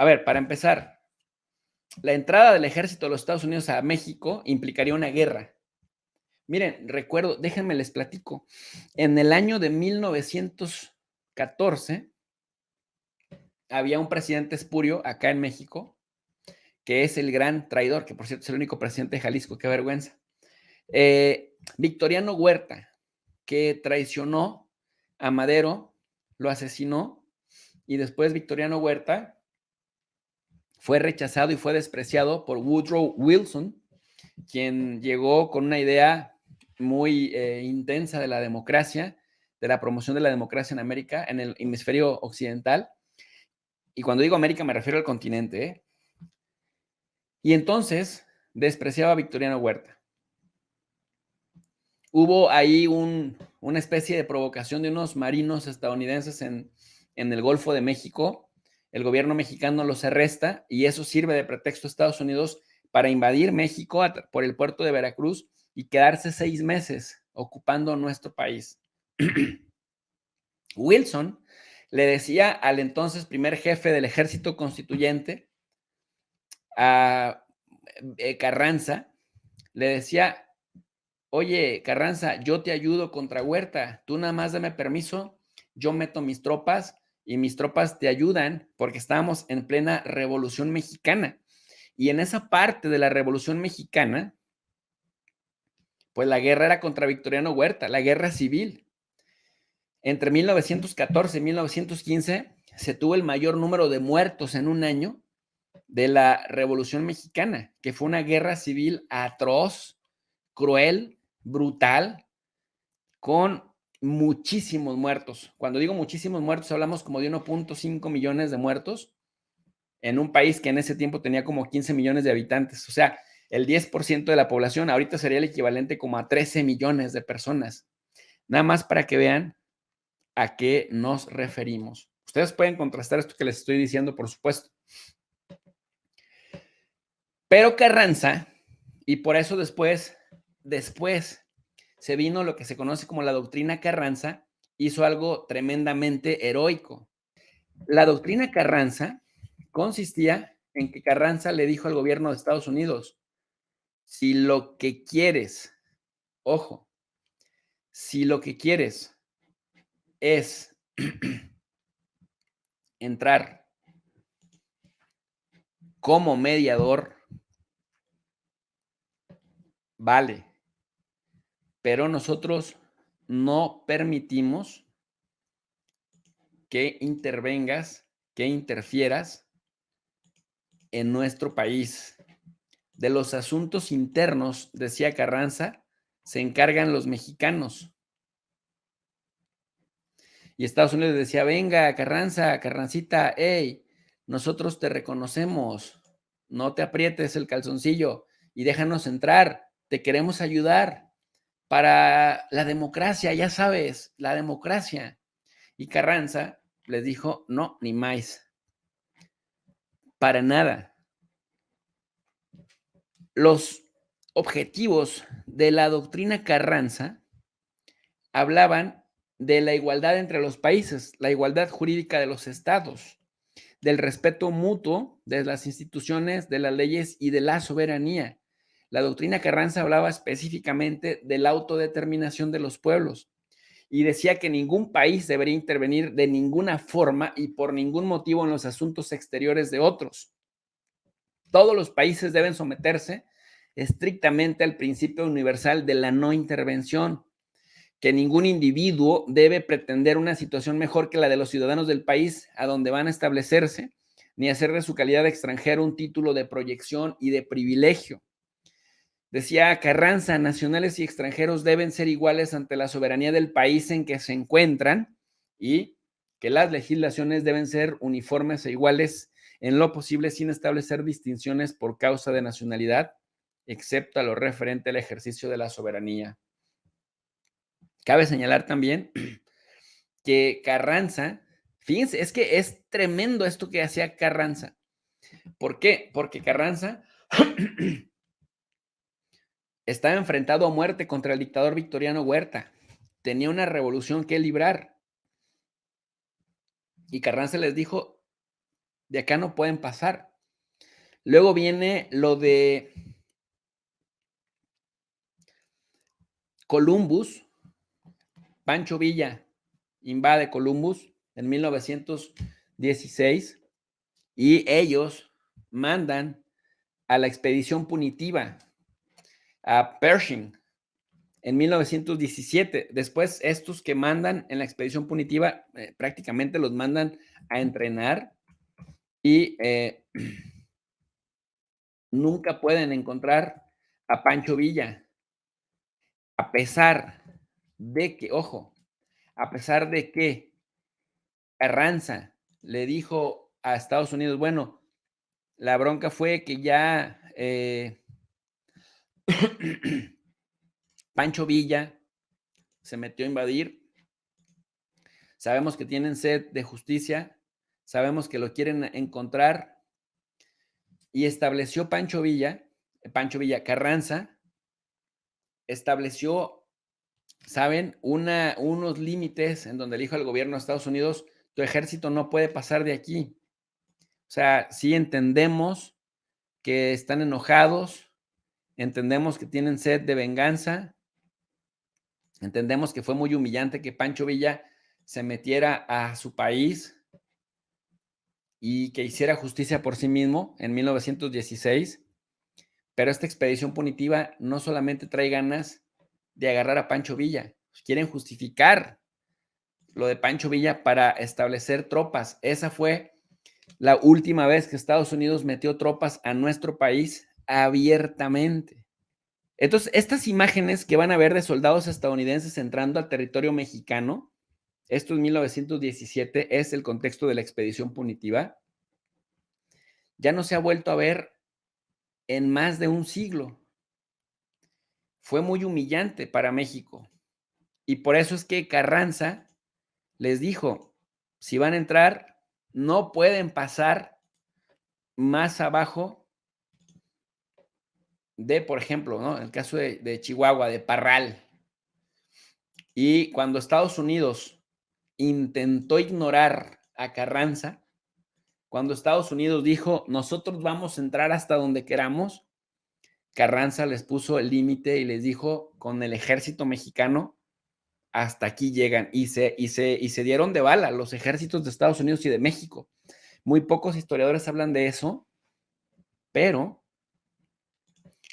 A ver, para empezar, la entrada del ejército de los Estados Unidos a México implicaría una guerra. Miren, recuerdo, déjenme les platico. En el año de 1914 había un presidente espurio acá en México, que es el gran traidor, que por cierto es el único presidente de Jalisco, qué vergüenza. Victoriano Huerta, que traicionó a Madero, lo asesinó, y después Victoriano Huerta fue rechazado y fue despreciado por Woodrow Wilson, quien llegó con una idea muy intensa de la democracia, de la promoción de la democracia en América, en el hemisferio occidental. Y cuando digo América me refiero al continente, ¿eh? Y entonces despreciaba a Victoriano Huerta. Hubo ahí una especie de provocación de unos marinos estadounidenses en el Golfo de México. El gobierno mexicano los arresta y eso sirve de pretexto a Estados Unidos para invadir México por el puerto de Veracruz y quedarse 6 meses ocupando nuestro país. Wilson le decía al entonces primer jefe del ejército constituyente, a Carranza, le decía: oye, Carranza, yo te ayudo contra Huerta, tú nada más dame permiso, yo meto mis tropas y mis tropas te ayudan porque estábamos en plena Revolución Mexicana. Y en esa parte de la Revolución Mexicana, pues la guerra era contra Victoriano Huerta, la guerra civil. Entre 1914 y 1915 se tuvo el mayor número de muertos en un año de la Revolución Mexicana, que fue una guerra civil atroz, cruel, brutal, con muchísimos muertos. Cuando digo muchísimos muertos, hablamos como de 1.5 millones de muertos en un país que en ese tiempo tenía como 15 millones de habitantes. O sea, el 10% de la población ahorita sería el equivalente como a 13 millones de personas. Nada más para que vean a qué nos referimos. Ustedes pueden contrastar esto que les estoy diciendo, por supuesto. Pero Carranza, y por eso después se vino lo que se conoce como la doctrina Carranza, hizo algo tremendamente heroico. La doctrina Carranza consistía en que Carranza le dijo al gobierno de Estados Unidos: si lo que quieres, ojo, si lo que quieres es entrar como mediador, vale, pero nosotros no permitimos que intervengas, que interfieras en nuestro país. De los asuntos internos, decía Carranza, se encargan los mexicanos. Y Estados Unidos decía: venga, Carranza, Carrancita, hey, nosotros te reconocemos, no te aprietes el calzoncillo y déjanos entrar, te queremos ayudar para la democracia, ya sabes, la democracia. Y Carranza les dijo: no, ni más, para nada. Los objetivos de la doctrina Carranza hablaban de la igualdad entre los países, la igualdad jurídica de los estados, del respeto mutuo de las instituciones, de las leyes y de la soberanía. La doctrina Carranza hablaba específicamente de la autodeterminación de los pueblos y decía que ningún país debería intervenir de ninguna forma y por ningún motivo en los asuntos exteriores de otros. Todos los países deben someterse estrictamente al principio universal de la no intervención, que ningún individuo debe pretender una situación mejor que la de los ciudadanos del país a donde van a establecerse, ni hacer de su calidad de extranjero un título de proyección y de privilegio. Decía Carranza: nacionales y extranjeros deben ser iguales ante la soberanía del país en que se encuentran y que las legislaciones deben ser uniformes e iguales en lo posible sin establecer distinciones por causa de nacionalidad, excepto a lo referente al ejercicio de la soberanía. Cabe señalar también que Carranza, fíjense, es que es tremendo esto que hacía Carranza. ¿Por qué? Porque Carranza estaba enfrentado a muerte contra el dictador Victoriano Huerta. Tenía una revolución que librar. Y Carranza les dijo: de acá no pueden pasar. Luego viene lo de Columbus. Pancho Villa invade Columbus en 1916 y ellos mandan a la expedición punitiva a Pershing en 1917. Después, estos que mandan en la expedición punitiva prácticamente los mandan a entrenar y nunca pueden encontrar a Pancho Villa, a pesar de que, ojo, a pesar de que Carranza le dijo a Estados Unidos, bueno, la bronca fue que ya Pancho Villa se metió a invadir. Sabemos que tienen sed de justicia, sabemos que lo quieren encontrar y estableció Pancho Villa Carranza, estableció, ¿saben? Unos límites en donde le dijo al gobierno de Estados Unidos, tu ejército no puede pasar de aquí. O sea, sí entendemos que están enojados, entendemos que tienen sed de venganza, entendemos que fue muy humillante que Pancho Villa se metiera a su país y que hiciera justicia por sí mismo en 1916, pero esta expedición punitiva no solamente trae ganas de agarrar a Pancho Villa, quieren justificar lo de Pancho Villa para establecer tropas. Esa fue la última vez que Estados Unidos metió tropas a nuestro país abiertamente. Entonces, estas imágenes que van a ver de soldados estadounidenses entrando al territorio mexicano, esto en 1917 es el contexto de la expedición punitiva, ya no se ha vuelto a ver en más de un siglo. Fue muy humillante para México. Y por eso es que Carranza les dijo, si van a entrar, no pueden pasar más abajo de, por ejemplo, ¿no? En el caso de Chihuahua, de Parral. Y cuando Estados Unidos intentó ignorar a Carranza, cuando Estados Unidos dijo, nosotros vamos a entrar hasta donde queramos, Carranza les puso el límite y les dijo, con el ejército mexicano, hasta aquí llegan. Y se dieron de bala los ejércitos de Estados Unidos y de México. Muy pocos historiadores hablan de eso, pero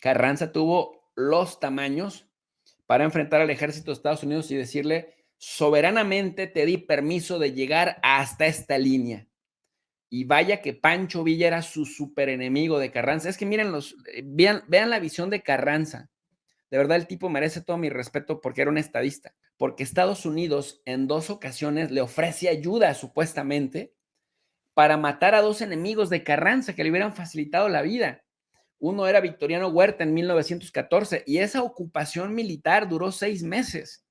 Carranza tuvo los tamaños para enfrentar al ejército de Estados Unidos y decirle, soberanamente te di permiso de llegar hasta esta línea. Y vaya que Pancho Villa era su super enemigo de Carranza. Es que miren, vean la visión de Carranza. De verdad, el tipo merece todo mi respeto porque era un estadista. Porque Estados Unidos en 2 ocasiones le ofrece ayuda, supuestamente, para matar a 2 enemigos de Carranza que le hubieran facilitado la vida. Uno era Victoriano Huerta en 1914 y esa ocupación militar duró 6 meses.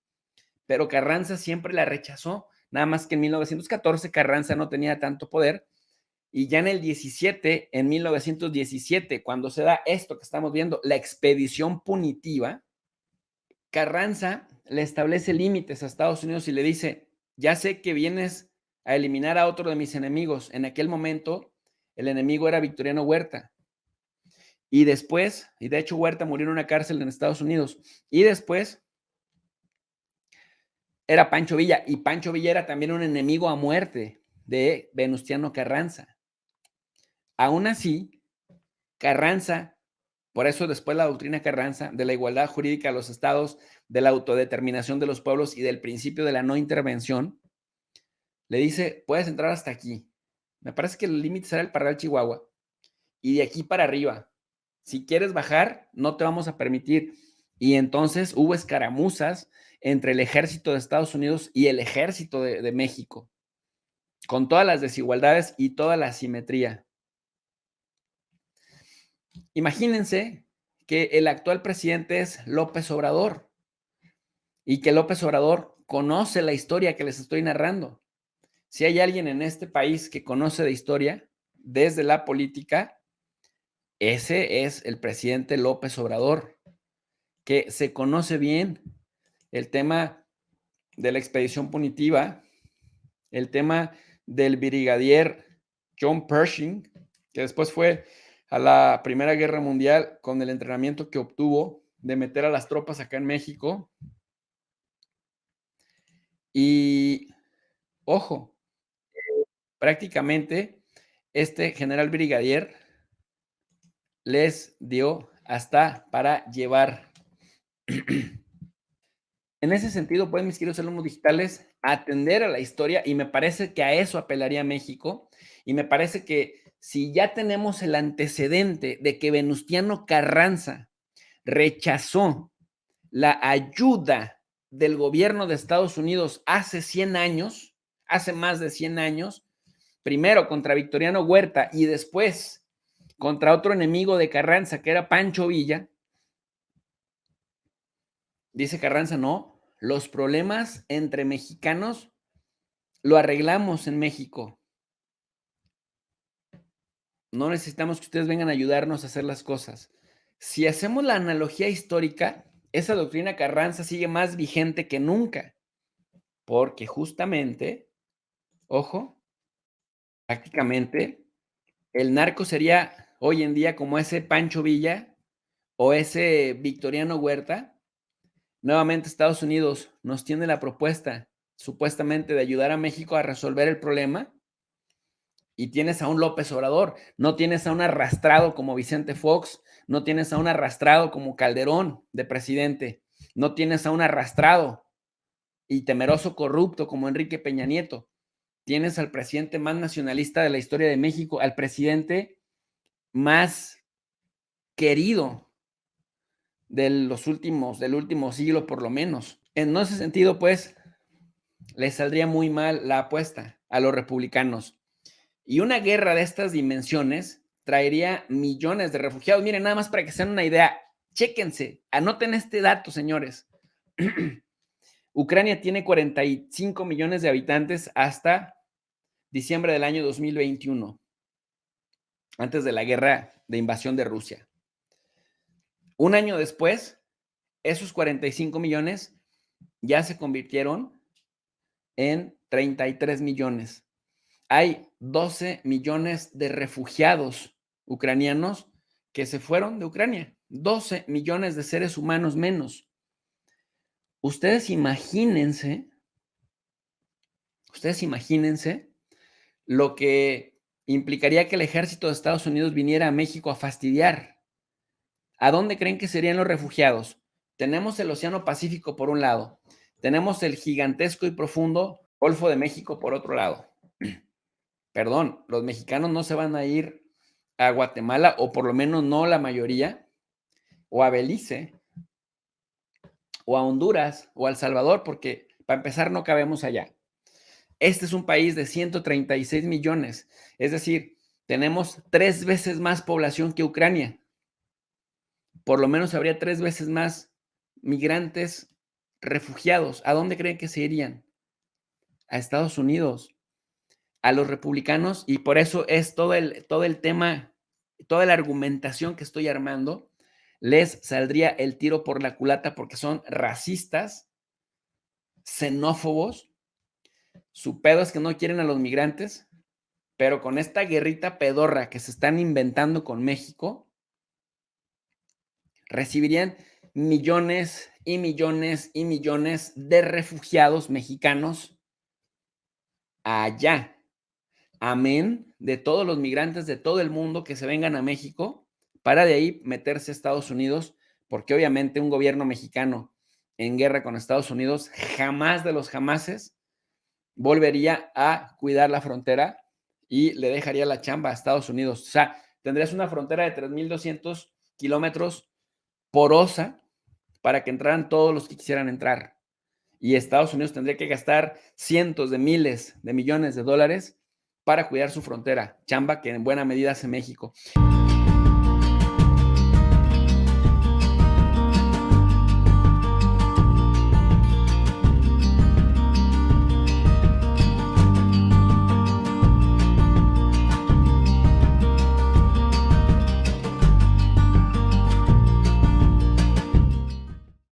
Pero Carranza siempre la rechazó. Nada más que en 1914 Carranza no tenía tanto poder. Y ya en el 17, en 1917, cuando se da esto que estamos viendo, la expedición punitiva, Carranza le establece límites a Estados Unidos y le dice, ya sé que vienes a eliminar a otro de mis enemigos. En aquel momento, el enemigo era Victoriano Huerta. Y después, y de hecho Huerta murió en una cárcel en Estados Unidos. Y después era Pancho Villa. Y Pancho Villa era también un enemigo a muerte de Venustiano Carranza. Aún así, Carranza, por eso después la doctrina Carranza de la igualdad jurídica de los estados, de la autodeterminación de los pueblos y del principio de la no intervención, le dice, puedes entrar hasta aquí. Me parece que el límite será el Parral, Chihuahua. Y de aquí para arriba. Si quieres bajar, no te vamos a permitir. Y entonces hubo escaramuzas entre el ejército de Estados Unidos y el ejército de México, con todas las desigualdades y toda la asimetría. Imagínense que el actual presidente es López Obrador y que López Obrador conoce la historia que les estoy narrando. Si hay alguien en este país que conoce de historia desde la política, ese es el presidente López Obrador, que se conoce bien el tema de la expedición punitiva, el tema del brigadier John Pershing, que después fue a la Primera Guerra Mundial con el entrenamiento que obtuvo de meter a las tropas acá en México. Y, ojo, prácticamente este general brigadier les dio hasta para llevar. En ese sentido, pues, mis queridos alumnos digitales, atender a la historia, y me parece que a eso apelaría México, y me parece que si ya tenemos el antecedente de que Venustiano Carranza rechazó la ayuda del gobierno de Estados Unidos hace 100 años, hace más de 100 años, primero contra Victoriano Huerta y después contra otro enemigo de Carranza, que era Pancho Villa, dice Carranza, no, los problemas entre mexicanos lo arreglamos en México. No necesitamos que ustedes vengan a ayudarnos a hacer las cosas. Si hacemos la analogía histórica, esa doctrina Carranza sigue más vigente que nunca, porque justamente, ojo, prácticamente el narco sería hoy en día como ese Pancho Villa o ese Victoriano Huerta. Nuevamente Estados Unidos nos tiene la propuesta supuestamente de ayudar a México a resolver el problema y tienes a un López Obrador, no tienes a un arrastrado como Vicente Fox, no tienes a un arrastrado como Calderón de presidente, no tienes a un arrastrado y temeroso corrupto como Enrique Peña Nieto. Tienes al presidente más nacionalista de la historia de México, al presidente más querido del último siglo por lo menos. En ese sentido, pues, les saldría muy mal la apuesta a los republicanos. Y una guerra de estas dimensiones traería millones de refugiados. Miren, nada más para que se den una idea, chéquense, anoten este dato, señores. Ucrania tiene 45 millones de habitantes hasta diciembre del año 2021, antes de la guerra de invasión de Rusia. Un año después, esos 45 millones ya se convirtieron en 33 millones. Hay 12 millones de refugiados ucranianos que se fueron de Ucrania. 12 millones de seres humanos menos. Ustedes imagínense lo que implicaría que el ejército de Estados Unidos viniera a México a fastidiar. ¿A dónde creen que serían los refugiados? Tenemos el Océano Pacífico por un lado, tenemos el gigantesco y profundo Golfo de México por otro lado. Perdón, los mexicanos no se van a ir a Guatemala, o por lo menos no la mayoría, o a Belice, o a Honduras, o a El Salvador, porque para empezar no cabemos allá. Este es un país de 136 millones, es decir, tenemos 3 veces más población que Ucrania. Por lo menos habría 3 veces más migrantes refugiados. ¿A dónde creen que se irían? A Estados Unidos, a los republicanos, y por eso es todo el tema, toda la argumentación que estoy armando, les saldría el tiro por la culata porque son racistas, xenófobos, su pedo es que no quieren a los migrantes, pero con esta guerrita pedorra que se están inventando con México, recibirían millones y millones y millones de refugiados mexicanos allá. Amén de todos los migrantes de todo el mundo que se vengan a México para de ahí meterse a Estados Unidos, porque obviamente un gobierno mexicano en guerra con Estados Unidos jamás de los jamases volvería a cuidar la frontera y le dejaría la chamba a Estados Unidos. O sea, tendrías una frontera de 3,200 kilómetros porosa para que entraran todos los que quisieran entrar. Y Estados Unidos tendría que gastar cientos de miles de millones de dólares para cuidar su frontera, chamba que en buena medida hace México.